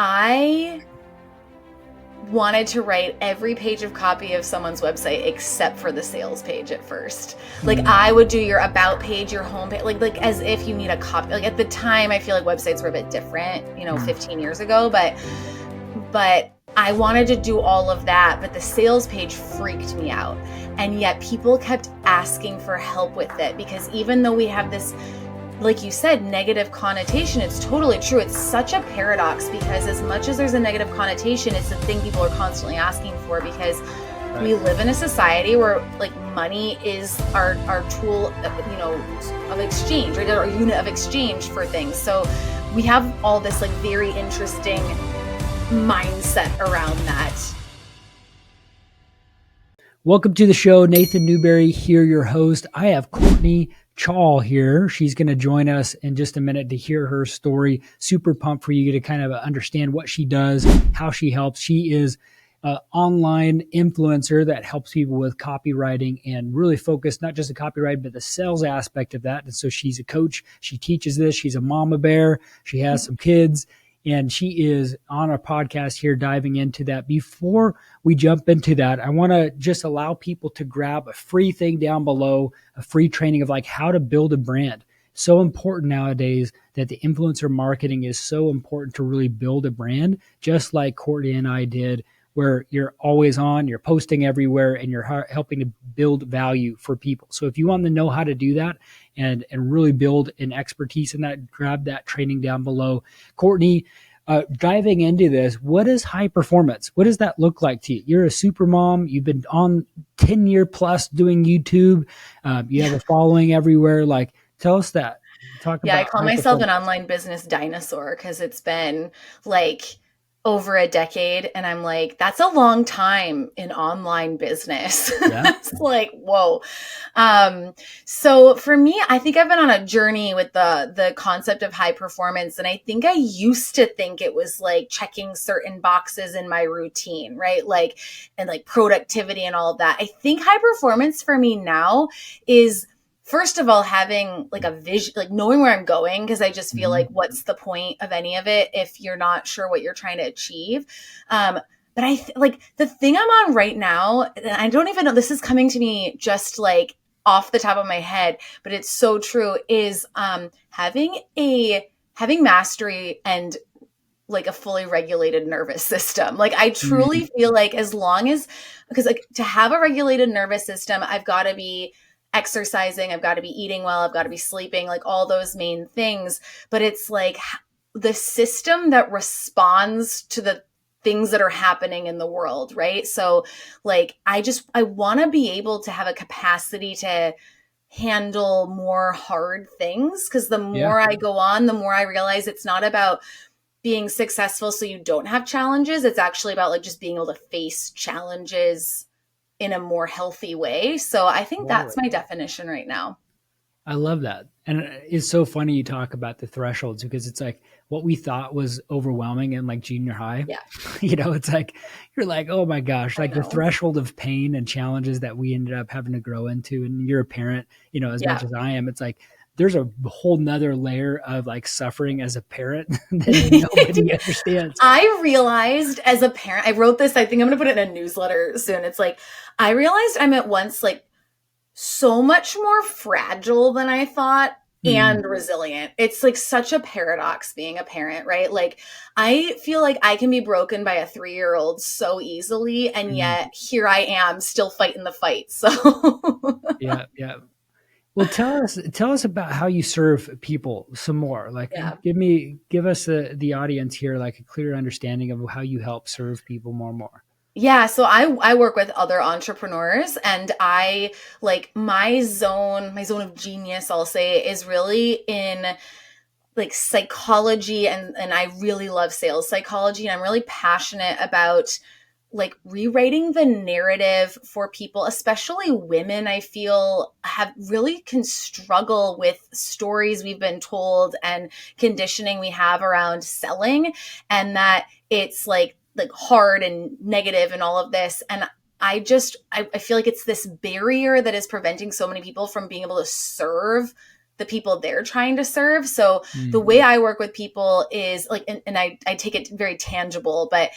I wanted to write every page of copy of someone's website except for the sales page at first. Like I would do your about page, your home page, like as if you need a copy. Like at the time, I feel like websites were a bit different, 15 years ago, but I wanted to do all of that, but the sales page freaked me out. And yet people kept asking for help with it because even though we have this, like you said, negative connotation, it's totally true. It's such a paradox because as much as there's a negative connotation, it's the thing people are constantly asking for because we live in a society where like money is our tool, of exchange, right? Our unit of exchange for things. So we have all this like very interesting mindset around that. Welcome to the show. Nathan Newberry here, your host. I have Courtney Shaw here. She's going to join us in just a minute to hear her story. Super pumped for you to kind of understand what she does, how she helps. She is an online influencer that helps people with copywriting and really focused not just the copyright, but the sales aspect of that. And so she's a coach. She teaches this. She's a mama bear. She has some kids. And she is on a podcast here diving into that. Before we jump into that, I want to just allow people to grab a free thing down below, a free training of like how to build a brand. So important nowadays that the influencer marketing is so important to really build a brand, just like Courtney and I did, where you're always on, you're posting everywhere, and you're helping to build value for people. So if you want to know how to do that and really build an expertise in that, grab that training down below. Courtney, diving into this, what is high performance? What does that look like to you? You're a super mom. You've been on 10-year plus doing YouTube. You have a following everywhere. Like, tell us that. Talk about I call myself an online business dinosaur because it's been like over a decade. And I'm like, that's a long time in online business. Yeah. It's like, whoa. So for me, I think I've been on a journey with the concept of high performance. And I think I used to think it was like checking certain boxes in my routine, right? Like, and like productivity and all of that. I think high performance for me now is, first of all, having like a vision, like knowing where I'm going, because I just feel like what's the point of any of it if you're not sure what you're trying to achieve. But like the thing I'm on right now, and I don't even know, this is coming to me just like off the top of my head, but it's so true, is having mastery and like a fully regulated nervous system. Like I truly feel like as long as, because like to have a regulated nervous system, I've got to be exercising, I've got to be eating well, I've got to be sleeping, like all those main things. But it's like the system that responds to the things that are happening in the world, right? So like, I want to be able to have a capacity to handle more hard things. Because the more I go on, the more I realize it's not about being successful so you don't have challenges. It's actually about like just being able to face challenges in a more healthy way. So I think that's my definition right now. I love that. And it's so funny you talk about the thresholds because it's like what we thought was overwhelming in like junior high. Yeah. It's like, you're like, oh my gosh, like the threshold of pain and challenges that we ended up having to grow into. And you're a parent, as much as I am, it's like, there's a whole nother layer of like suffering as a parent that nobody understands. I realized as a parent, I wrote this, I think I'm going to put it in a newsletter soon. It's like, I realized I'm at once like so much more fragile than I thought and resilient. It's like such a paradox being a parent, right? Like I feel like I can be broken by a 3-year-old so easily. And yet here I am still fighting the fight. So yeah. Well, tell us about how you serve people some more. Like, give us the audience here like a clear understanding of how you help serve people more and more. Yeah, so I work with other entrepreneurs, and I like my zone of genius, I'll say, is really in like psychology, and I really love sales psychology, and I'm really passionate about like rewriting the narrative for people, especially women. I feel can struggle with stories we've been told and conditioning we have around selling, and that it's like hard and negative and all of this. And I feel like it's this barrier that is preventing so many people from being able to serve the people they're trying to serve. So the way I work with people is like, and I take it very tangible, but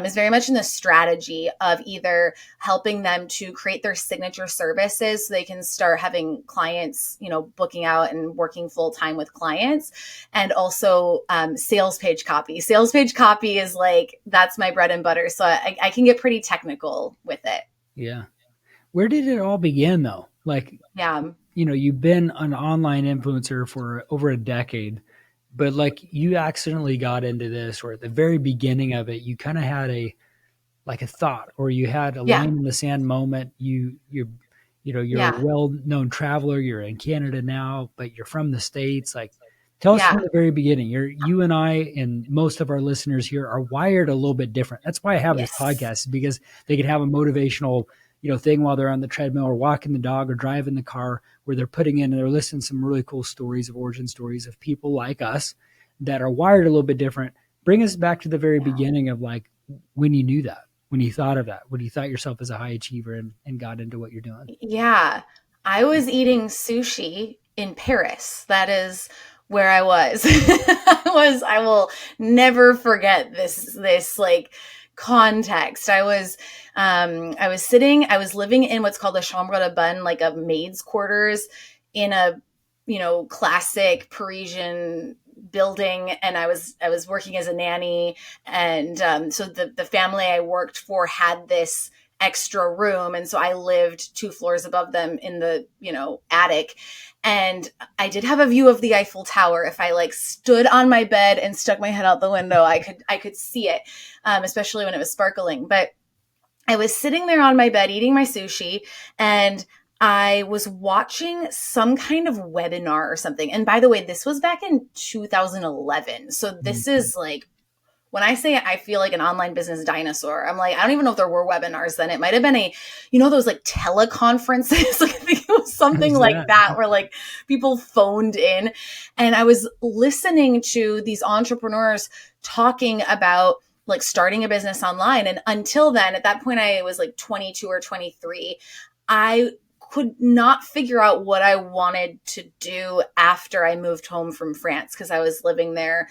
is very much in the strategy of either helping them to create their signature services so they can start having clients, booking out and working full time with clients, and also sales page copy. Sales page copy is like, that's my bread and butter. So I can get pretty technical with it. Yeah. Where did it all begin though? Like, yeah. You've been an online influencer for over a decade, but like you accidentally got into this, or at the very beginning of it, you kind of had a thought, or you had a line in the sand moment. You're a well-known traveler. You're in Canada now, but you're from the States. Like, tell us from the very beginning. You and I and most of our listeners here are wired a little bit different. That's why I have this podcast, because they can have a motivational thing while they're on the treadmill or walking the dog or driving the car, where they're putting in and they're listening to some really cool stories of origin stories of people like us that are wired a little bit different. Bring us back to the very beginning of like when you knew that, when you thought of that, when you thought yourself as a high achiever and got into what you're doing. Yeah. I was eating sushi in Paris. That is where I was. I will never forget this like context. I was living in what's called a chambre de bonne, like a maid's quarters in a, classic Parisian building. And I was working as a nanny. And so the family I worked for had this extra room. And so I lived 2 floors above them in the, attic. And I did have a view of the Eiffel Tower. If I like stood on my bed and stuck my head out the window, I could see it, especially when it was sparkling. But I was sitting there on my bed eating my sushi, and I was watching some kind of webinar or something. And by the way, this was back in 2011. So this is like, when I say I feel like an online business dinosaur, I'm like, I don't even know if there were webinars then. It might have been those like teleconferences. Like, I think it was something like that, where like people phoned in, and I was listening to these entrepreneurs talking about like starting a business online. And until then, at that point, I was like 22 or 23. I could not figure out what I wanted to do after I moved home from France, because I was living there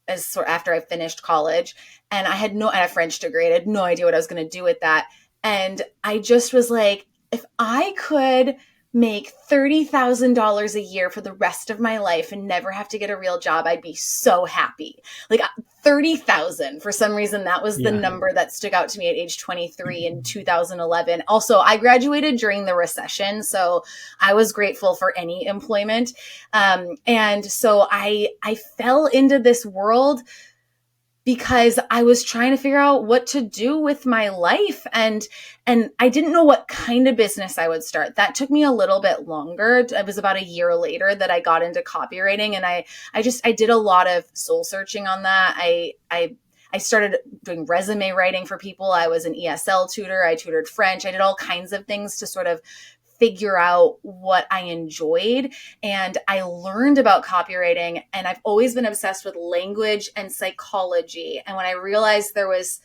after I finished college, and I had a French degree. I had no idea what I was going to do with that. And I just was like, if I could make $30,000 a year for the rest of my life and never have to get a real job, I'd be so happy. Like 30,000, for some reason, that was the number that stuck out to me at age 23 in 2011. Also, I graduated during the recession, so I was grateful for any employment. And so I fell into this world because I was trying to figure out what to do with my life. And I didn't know what kind of business I would start. That took me a little bit longer. It was about a year later that I got into copywriting. And I did a lot of soul searching on that. I started doing resume writing for people. I was an ESL tutor. I tutored French. I did all kinds of things to sort of figure out what I enjoyed. And I learned about copywriting, and I've always been obsessed with language and psychology. And when I realized there was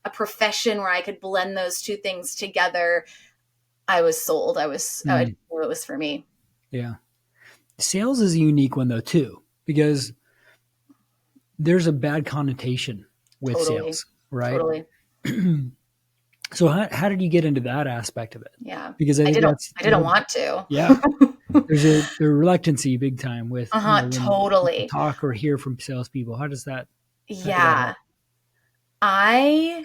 a profession where I could blend those two things together, I was sold. I knew it was for me. Yeah. Sales is a unique one though, too, because there's a bad connotation with sales, right? Totally. So how did you get into that aspect of it? Yeah, because I didn't want to. Yeah, there's a reluctancy big time with totally talk or hear from salespeople. How does that? Yeah, I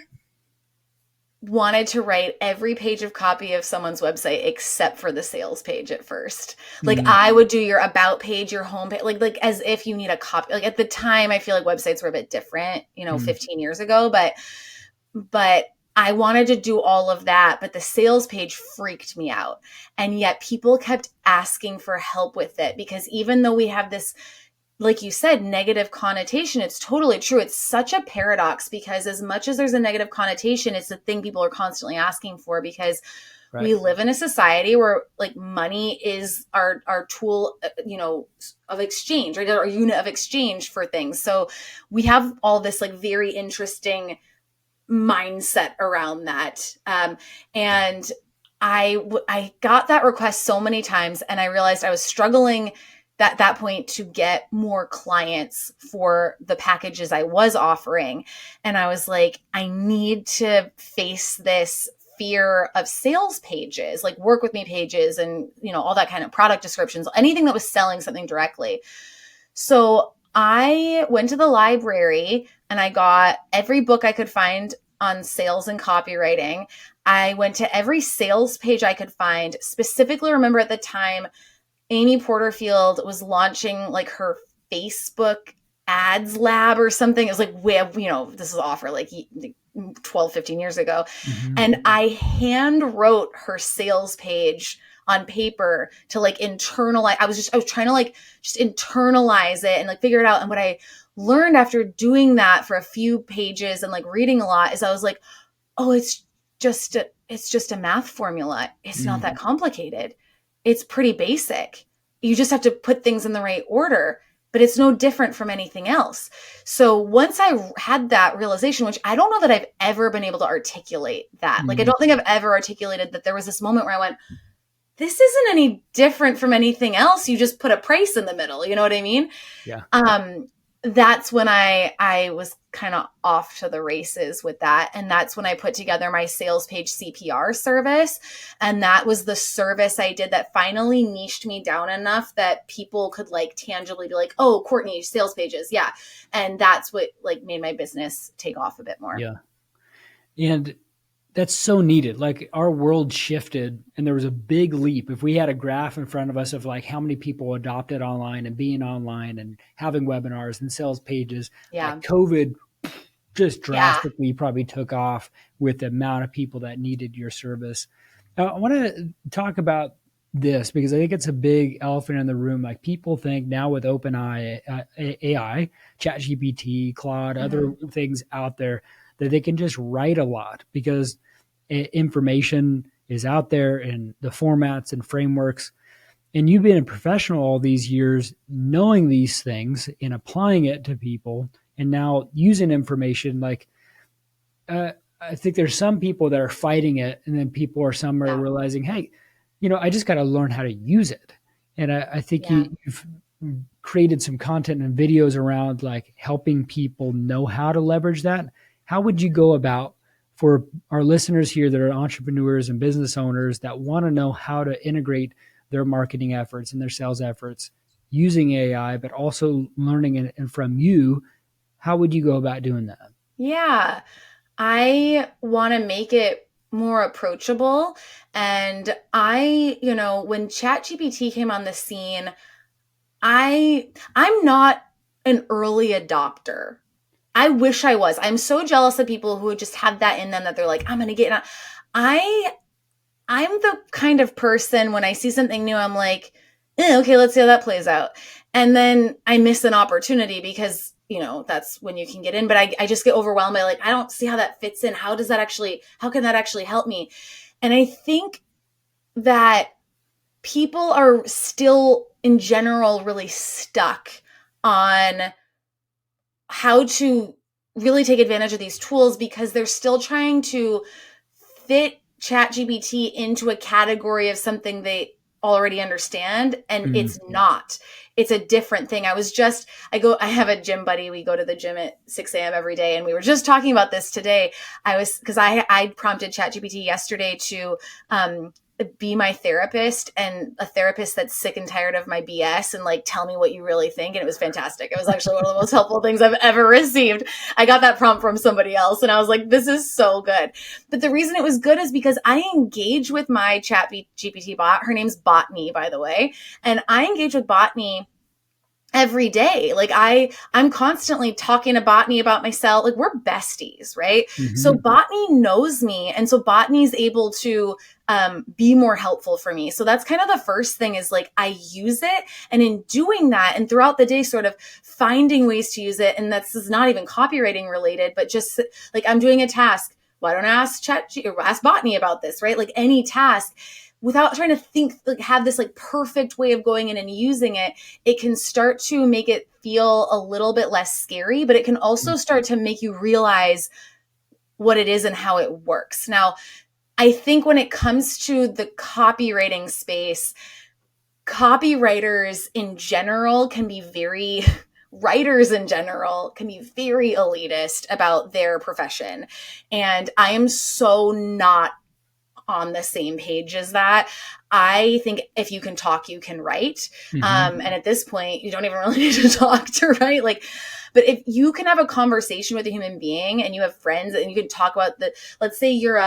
wanted to write every page of copy of someone's website except for the sales page at first. Like I would do your about page, your home page, like as if you need a copy. Like at the time, I feel like websites were a bit different, 15 years ago, but I wanted to do all of that, but the sales page freaked me out. And yet people kept asking for help with it, because even though we have this, like you said, negative connotation, it's totally true. It's such a paradox, because as much as there's a negative connotation, it's the thing people are constantly asking for, because we live in a society where like money is our tool, of exchange, right? Our unit of exchange for things. So we have all this like very interesting mindset around that. And I got that request so many times, and I realized I was struggling at that point to get more clients for the packages I was offering. And I was like, I need to face this fear of sales pages, like work with me pages and, all that kind of product descriptions, anything that was selling something directly. So I went to the library and I got every book I could find on sales and copywriting. I went to every sales page I could find. Specifically, remember at the time, Amy Porterfield was launching like her Facebook ads lab or something. It was like, this is offer like 12, 15 years ago. Mm-hmm. And I hand wrote her sales page on paper to like internalize. I was trying to like just internalize it and like figure it out. And what I learned after doing that for a few pages and like reading a lot is I was like, oh, it's just a math formula. It's not that complicated. It's pretty basic. You just have to put things in the right order, but it's no different from anything else. So once I had that realization, which I don't know that I've ever been able to articulate that. Like, I don't think I've ever articulated that there was this moment where I went, this isn't any different from anything else. You just put a price in the middle. You know what I mean? Yeah. That's when I was kind of off to the races with that. And that's when I put together my sales page CPR service. And that was the service I did that finally niched me down enough that people could like tangibly be like, oh, Courtney, sales pages. Yeah. And that's what like made my business take off a bit more. Yeah. And that's so needed. Like our world shifted and there was a big leap. If we had a graph in front of us of like how many people adopted online and being online and having webinars and sales pages, like COVID just drastically probably took off with the amount of people that needed your service. I want to talk about this because I think it's a big elephant in the room. Like people think now with OpenAI, AI, ChatGPT, Claude, other things out there, that they can just write a lot because information is out there in the formats and frameworks. And you've been a professional all these years knowing these things and applying it to people and now using information. Like, I think there's some people that are fighting it and then some are realizing, hey, I just got to learn how to use it. And I think you've created some content and videos around like helping people know how to leverage that. How would you go about for our listeners here that are entrepreneurs and business owners that want to know how to integrate their marketing efforts and their sales efforts using AI, but also learning it from you? How would you go about doing that? Yeah, I want to make it more approachable. And when ChatGPT came on the scene, I'm not an early adopter. I wish I was. I'm so jealous of people who just have that in them that they're like, I'm going to get it. I'm the kind of person when I see something new, I'm like, okay, let's see how that plays out. And then I miss an opportunity because, that's when you can get in. But I just get overwhelmed by like, I don't see how that fits in. How can that actually help me? And I think that people are still in general really stuck on how to really take advantage of these tools because they're still trying to fit ChatGPT into a category of something they already understand. And it's not. It's a different thing. I have a gym buddy. We go to the gym at 6 a.m. every day. And we were just talking about this today. Because I prompted ChatGPT yesterday to be my therapist and a therapist that's sick and tired of my BS and like, tell me what you really think. And it was fantastic. It was actually one of the most helpful things I've ever received. I got that prompt from somebody else and I was like, this is so good. But the reason it was good is because I engage with my ChatGPT bot. Her name's Botany, by the way. And I engage with Botany every day. Like I'm constantly talking to Botany about myself. Like we're besties, right? Mm-hmm. So Botany knows me. And so Botany's able to be more helpful for me. So that's kind of the first thing is like, I use it. And in doing that and throughout the day, sort of finding ways to use it. And this is not even copywriting related, but just like I'm doing a task. Why don't I ask Botany about this, right? Like any task. Without trying to think, like have this like perfect way of going in and using it, it can start to make it feel a little bit less scary, but it can also start to make you realize what it is and how it works. Now, I think when it comes to the copywriting space, copywriters in general can be very writers in general can be very elitist about their profession. And I am so not on the same page as that. I think if you can talk, you can write. And at this point, you don't even really need to talk to write. Like, but if you can have a conversation with a human being and you have friends and you can talk about let's say you're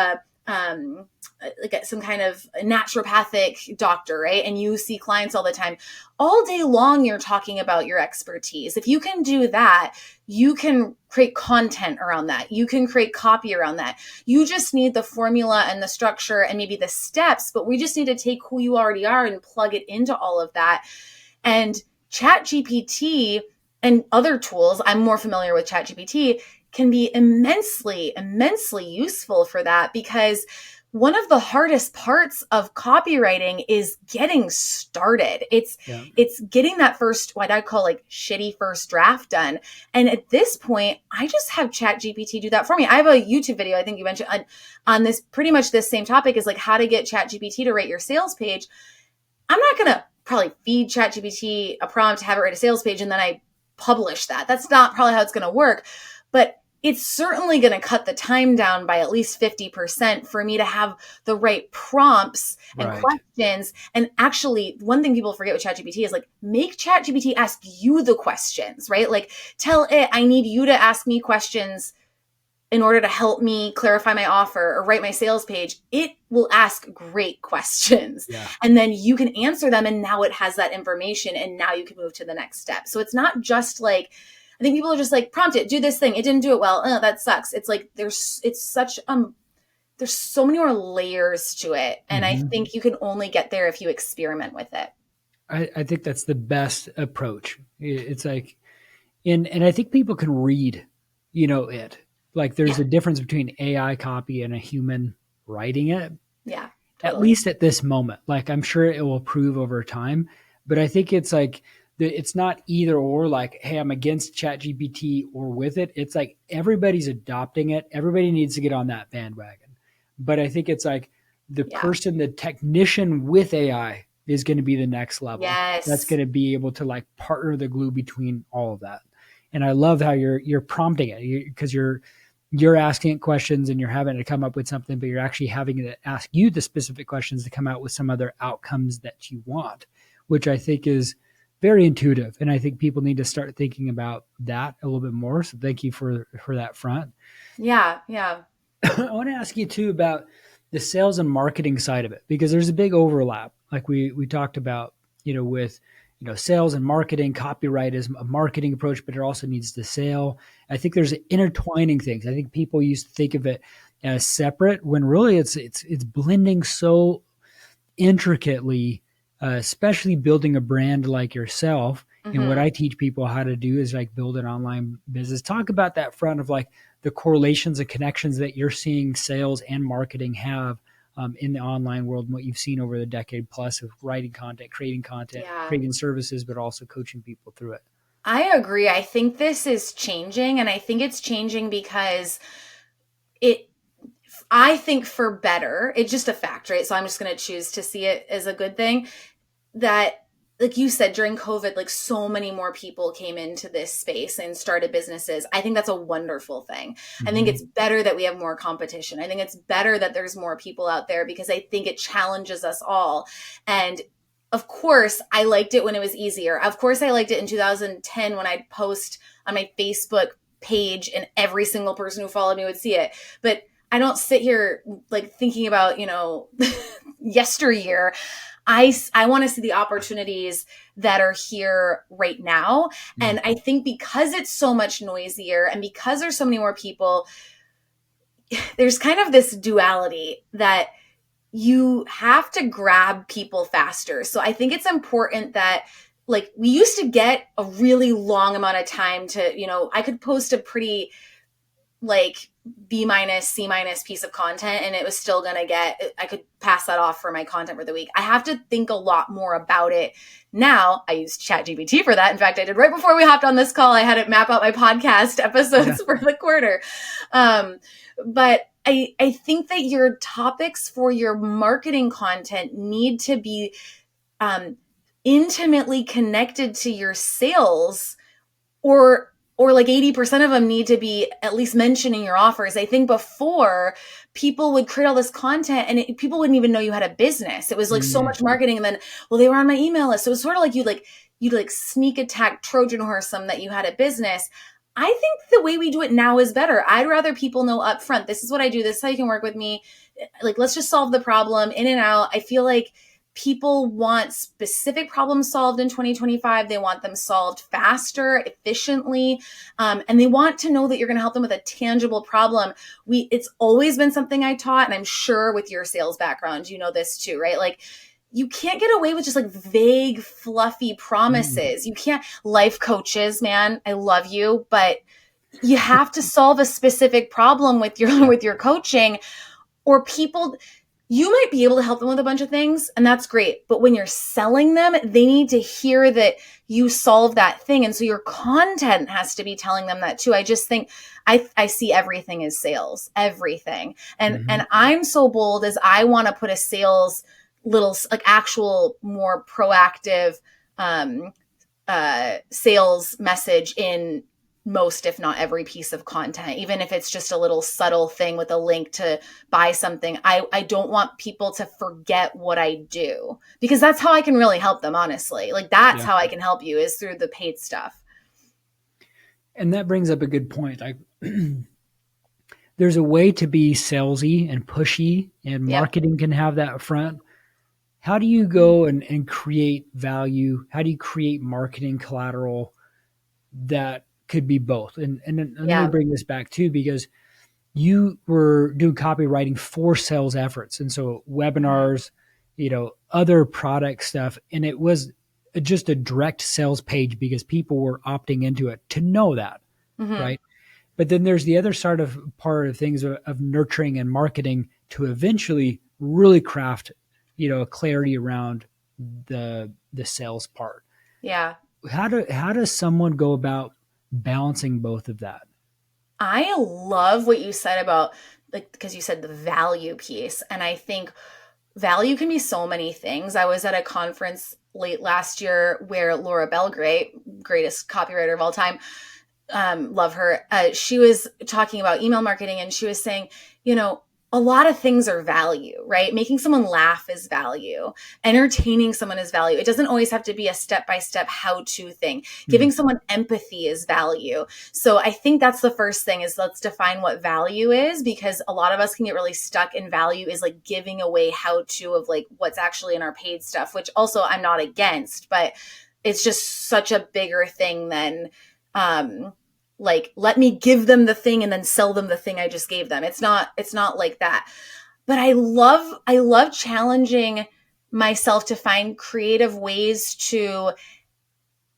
like some kind of naturopathic doctor, right? And you see clients all the time. All day long, you're talking about your expertise. If you can do that, you can create content around that. You can create copy around that. You just need the formula and the structure and maybe the steps, but we just need to take who you already are and plug it into all of that. And ChatGPT and other tools, I'm more familiar with ChatGPT, can be immensely, immensely useful for that, because one of the hardest parts of copywriting is getting started. It's getting that first, what I call like shitty first draft done. And at this point, I just have ChatGPT do that for me. I have a YouTube video, I think you mentioned on this, pretty much this same topic, is like how to get ChatGPT to write your sales page. I'm not going to probably feed ChatGPT a prompt to have it write a sales page and then I publish that. That's not probably how it's going to work. But it's certainly going to cut the time down by at least 50% for me to have the right prompts and questions. And actually, one thing people forget with ChatGPT is like, make ChatGPT ask you the questions, right? Like, tell it, I need you to ask me questions in order to help me clarify my offer or write my sales page. It will ask great questions. And then you can answer them. And now it has that information. And now you can move to the next step. So it's not just like, I think people are just like, prompt it, do this thing. It didn't do it well. Oh, that sucks. It's like, there's so many more layers to it. And I think you can only get there if you experiment with it. I think that's the best approach. It's like, and I think people can read, it. Like there's a difference between AI copy and a human writing it. Yeah. Totally. At least at this moment. Like I'm sure it will improve over time. But I think it's like, it's not either or, like, hey, I'm against ChatGPT or with it. It's like everybody's adopting it. Everybody needs to get on that bandwagon. But I think it's like the person, the technician with AI is going to be the next level. Yes. That's going to be able to like partner the glue between all of that. And I love how you're prompting it, because you're asking it questions and you're having to come up with something, but you're actually having to ask you the specific questions to come out with some other outcomes that you want, which I think is very intuitive. And I think people need to start thinking about that a little bit more. So thank you for that front. Yeah. Yeah. I want to ask you too about the sales and marketing side of it, because there's a big overlap. Like we talked about, with, sales and marketing. Copyright is a marketing approach, but it also needs to sell. I think there's intertwining things. I think people used to think of it as separate when really it's blending so intricately, especially building a brand like yourself. And what I teach people how to do is like build an online business. Talk about that front of like the correlations and connections that you're seeing sales and marketing have in the online world, and what you've seen over the decade plus of writing content, creating services, but also coaching people through it. I agree. I think this is changing, and I think it's changing because I think for better, it's just a fact, right? So I'm just going to choose to see it as a good thing that, like you said, during COVID, like so many more people came into this space and started businesses. I think that's a wonderful thing. I think it's better that we have more competition. I think it's better that there's more people out there, because I think it challenges us all. And of course, I liked it when it was easier. Of course, I liked it in 2010 when I'd post on my Facebook page and every single person who followed me would see it. But I don't sit here like thinking about, yesteryear. I want to see the opportunities that are here right now. And I think because it's so much noisier and because there's so many more people, there's kind of this duality that you have to grab people faster. So I think it's important that, like, we used to get a really long amount of time to, I could post a pretty like B-, C- piece of content and it was still going to I could pass that off for my content for the week. I have to think a lot more about it now. I use ChatGPT for that. In fact, I did right before we hopped on this call. I had it map out my podcast episodes for the quarter. But I think that your topics for your marketing content need to be intimately connected to your sales, or like 80% of them need to be at least mentioning your offers. I think before, people would create all this content and people wouldn't even know you had a business. It was like so much marketing. And then, well, they were on my email list. So it was sort of like you'd sneak attack, Trojan horse them that you had a business. I think the way we do it now is better. I'd rather people know upfront, this is what I do. This is how you can work with me. Like, let's just solve the problem, in and out. I feel like people want specific problems solved in 2025. They want them solved faster, efficiently. And they want to know that you're going to help them with a tangible problem. It's always been something I taught, and I'm sure with your sales background, you know this too, right? Like, you can't get away with just like vague, fluffy promises. You can't. Life coaches, man, I love you, but you have to solve a specific problem with your coaching, or people, you might be able to help them with a bunch of things, and that's great. But when you're selling them, they need to hear that you solve that thing. And so your content has to be telling them that too. I just think I see everything as sales, everything. And I'm so bold as I want to put a sales little, like, actual more proactive sales message in most, if not every piece of content, even if it's just a little subtle thing with a link to buy something. I don't want people to forget what I do, because that's how I can really help them, honestly. Like, that's how I can help you, is through the paid stuff. And that brings up a good point. Like, there's a way to be salesy and pushy, and marketing can have that front. How do you go and create value? How do you create marketing collateral that could be both? And let me bring this back too, because you were doing copywriting for sales efforts. And so webinars, other product stuff. And it was just a direct sales page because people were opting into it to know that, right? But then there's the other side of part of things of nurturing and marketing to eventually really craft, a clarity around the sales part. Yeah. How does someone go about balancing both of that? I love what you said about, like, because you said the value piece. And I think value can be so many things. I was at a conference late last year where Laura Belgray, greatest copywriter of all time, love her. She was talking about email marketing, and she was saying, a lot of things are value, right? Making someone laugh is value. Entertaining someone is value. It doesn't always have to be a step-by-step how-to thing. Giving someone empathy is value. So I think that's the first thing, is let's define what value is, because a lot of us can get really stuck in value is like giving away how-to of like what's actually in our paid stuff, which also I'm not against, but it's just such a bigger thing than, like, let me give them the thing and then sell them the thing I just gave them. It's not like that. But I love challenging myself to find creative ways to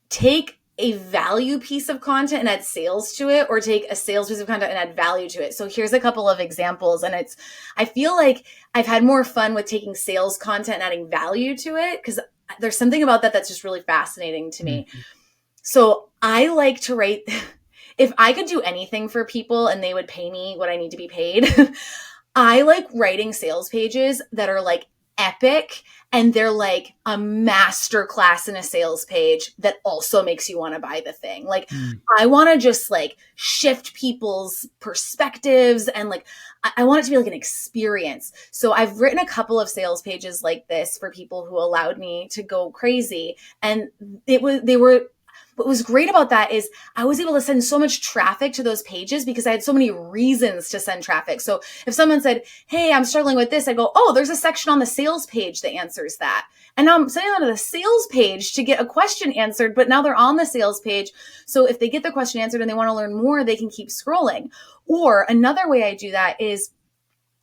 take a value piece of content and add sales to it, or take a sales piece of content and add value to it. So here's a couple of examples. And I feel like I've had more fun with taking sales content and adding value to it, because there's something about that that's just really fascinating to me. So I like to write... If I could do anything for people and they would pay me what I need to be paid, I like writing sales pages that are like epic, and they're like a master class in a sales page that also makes you want to buy the thing. Like, I want to just like shift people's perspectives, and like, I want it to be like an experience. So I've written a couple of sales pages like this for people who allowed me to go crazy. And what was great about that is I was able to send so much traffic to those pages because I had so many reasons to send traffic. So if someone said, hey, I'm struggling with this, I go, oh, there's a section on the sales page that answers that. And now I'm sending them to the sales page to get a question answered, but now they're on the sales page. So if they get the question answered and they want to learn more, they can keep scrolling. Or another way I do that is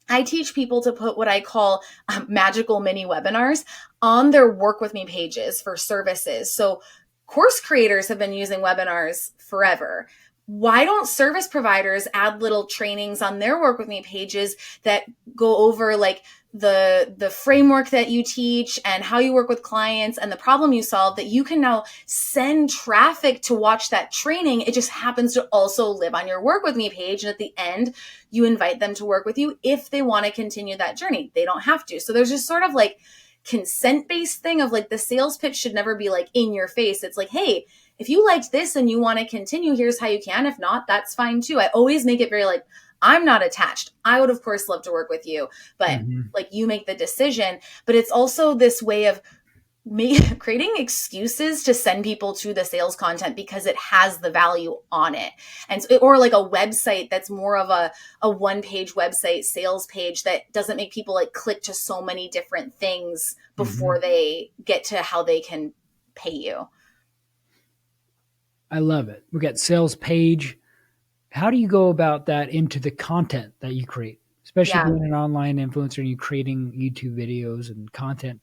I teach people to put what I call magical mini webinars on their work with me pages for services. So course creators have been using webinars forever. Why don't service providers add little trainings on their work with me pages that go over like the framework that you teach and how you work with clients and the problem you solve, that you can now send traffic to watch that training. It just happens to also live on your work with me page. And at the end, you invite them to work with you if they want to continue that journey. They don't have to. So there's just sort of like consent-based thing of like the sales pitch should never be like in your face. It's like, hey, if you liked this and you want to continue, here's how you can. If not, that's fine too. I always make it very like, I'm not attached. I would, of course, love to work with you, but like you make the decision. But it's also this way of creating excuses to send people to the sales content because it has the value on it. And so, or like a website that's more of a one-page website sales page that doesn't make people like click to so many different things before they get to how they can pay you. I love it. We got sales page. How do you go about that into the content that you create, especially being an online influencer and you creating YouTube videos and content?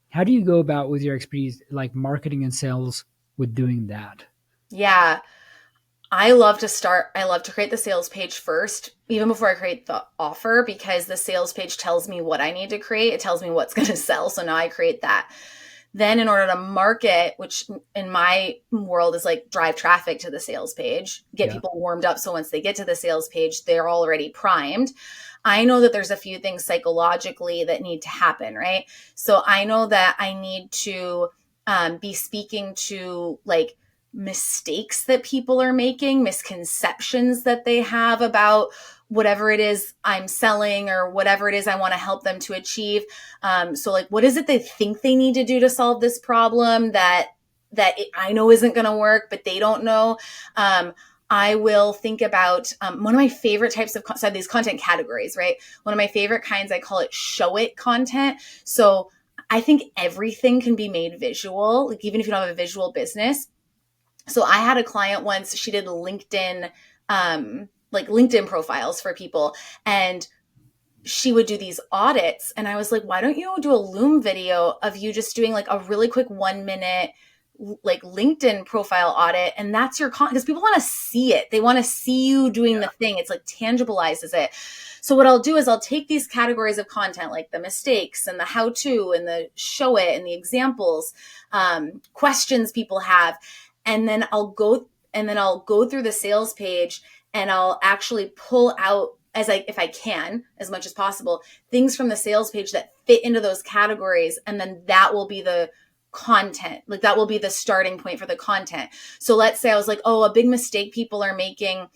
How do you go about with your expertise, like marketing and sales, with doing that? Yeah, I love to create the sales page first, even before I create the offer, because the sales page tells me what I need to create. It tells me what's going to sell. So now I create that. Then in order to market, which in my world is like drive traffic to the sales page, get people warmed up. So once they get to the sales page, they're already primed. I know that there's a few things psychologically that need to happen, right? So I know that I need to be speaking to like mistakes that people are making, misconceptions that they have about whatever it is I'm selling or whatever it is I want to help them to achieve. So like, what is it they think they need to do to solve this problem that I know isn't going to work, but they don't know? I will think about one of my favorite types of, so I have these content categories, right? One of my favorite kinds, I call it show it content. So I think everything can be made visual, like even if you don't have a visual business. So I had a client once, she did LinkedIn, like LinkedIn profiles for people, and she would do these audits. And I was like, why don't you do a Loom video of you just doing like a really quick 1 minute like LinkedIn profile audit, and that's your content, because people want to see it. They want to see you doing the thing. It's like tangibilizes it. So what I'll do is I'll take these categories of content, like the mistakes and the how-to and the show it and the examples, questions people have, and then I'll go through the sales page and I'll actually pull out, if I can, as much as possible, things from the sales page that fit into those categories. And then that will be the content. Like that will be the starting point for the content. So let's say I was like, oh, a big mistake people are making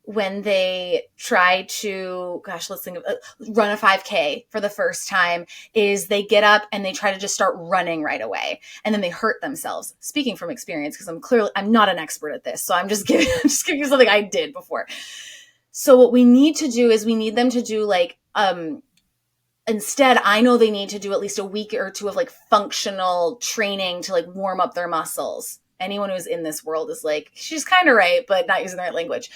when they try to, let's think of run a 5K for the first time, is they get up and they try to just start running right away. And then they hurt themselves. Speaking from experience, because I'm not an expert at this. So I'm just giving you something I did before. So what we need to do is we need them to do like, instead, I know they need to do at least a week or two of like functional training to like warm up their muscles. Anyone who's in this world is like, she's kind of right, but not using the right language.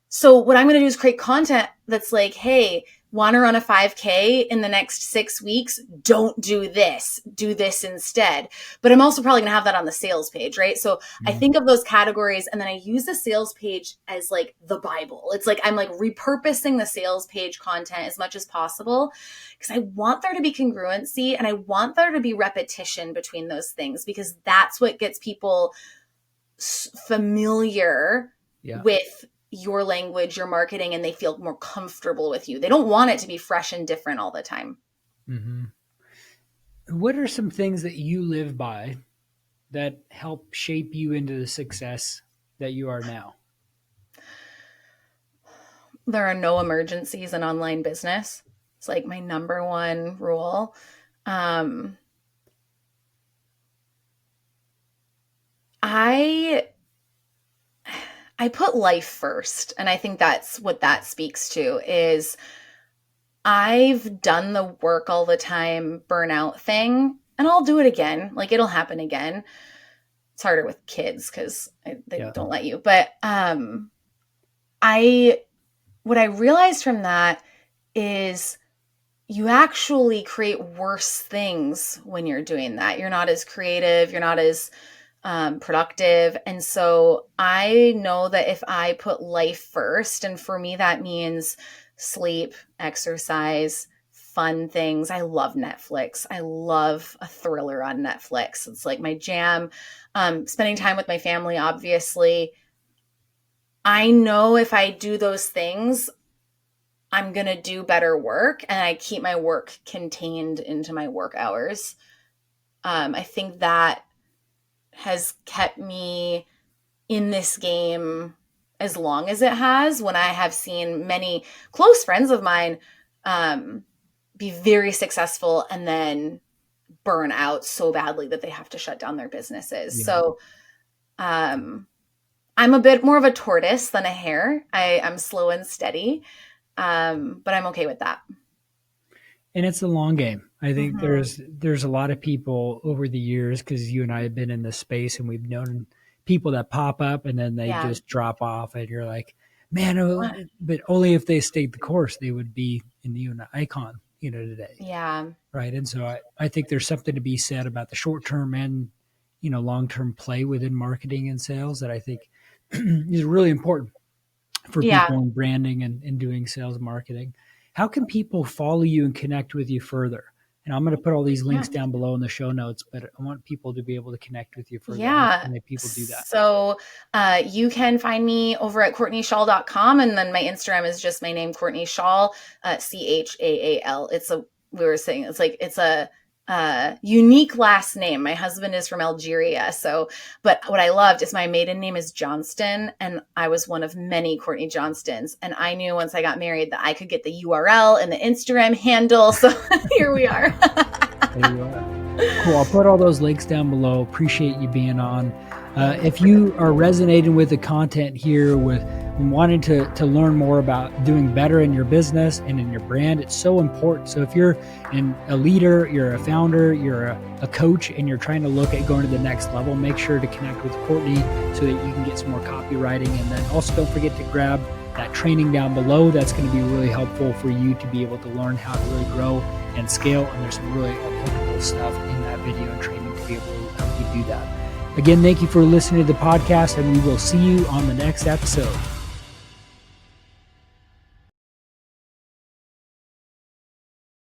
So what I'm going to do is create content that's like, hey, want to run a 5K in the next 6 weeks? Don't do this. Do this instead. But I'm also probably going to have that on the sales page, right? So I think of those categories, and then I use the sales page as like the Bible. It's like I'm like repurposing the sales page content as much as possible, because I want there to be congruency and I want there to be repetition between those things, because that's what gets people familiar with your language, your marketing, and they feel more comfortable with you. They don't want it to be fresh and different all the time. What are some things that you live by that help shape you into the success that you are now? There are no emergencies in online business. It's like my number one rule. I put life first. And I think that's what that speaks to is I've done the work all the time, burnout thing, and I'll do it again. Like it'll happen again. It's harder with kids because they don't let you. But what I realized from that is you actually create worse things when you're doing that. You're not as creative. You're not as productive. And so I know that if I put life first, and for me, that means sleep, exercise, fun things. I love Netflix. I love a thriller on Netflix. It's like my jam. Spending time with my family, obviously. I know if I do those things, I'm going to do better work, and I keep my work contained into my work hours. I think that has kept me in this game as long as it has, when I have seen many close friends of mine be very successful and then burn out so badly that they have to shut down their businesses. Yeah. So I'm a bit more of a tortoise than a hare. I'm slow and steady, but I'm okay with that. And it's a long game. I think there's a lot of people over the years, because you and I have been in this space and we've known people that pop up and then they just drop off, and you're like, man, but only if they stayed the course, they would be in the icon, today. Yeah. Right. And so I think there's something to be said about the short-term and, long-term play within marketing and sales that I think is really important for people in branding and doing sales and marketing. How can people follow you and connect with you further? And I'm going to put all these links down below in the show notes, but I want people to be able to connect with you further. Yeah. How can people do that? So you can find me over at CourtneyShaal.com. And then my Instagram is just my name, Courtney Shaal, Chaal. It's a unique last name. My husband is from Algeria. But what I loved is my maiden name is Johnston, and I was one of many Courtney Johnstons. And I knew once I got married that I could get the URL and the Instagram handle. So here we are. There you are. Cool. I'll put all those links down below. Appreciate you being on. If you are resonating with the content here, with wanting to learn more about doing better in your business and in your brand, it's so important. So if you're a leader, you're a founder, you're a coach, and you're trying to look at going to the next level, make sure to connect with Courtney so that you can get some more copywriting. And then also don't forget to grab that training down below. That's going to be really helpful for you to be able to learn how to really grow and scale. And there's some really applicable stuff in that video and training to be able to help you do that. Again, thank you for listening to the podcast, and we will see you on the next episode.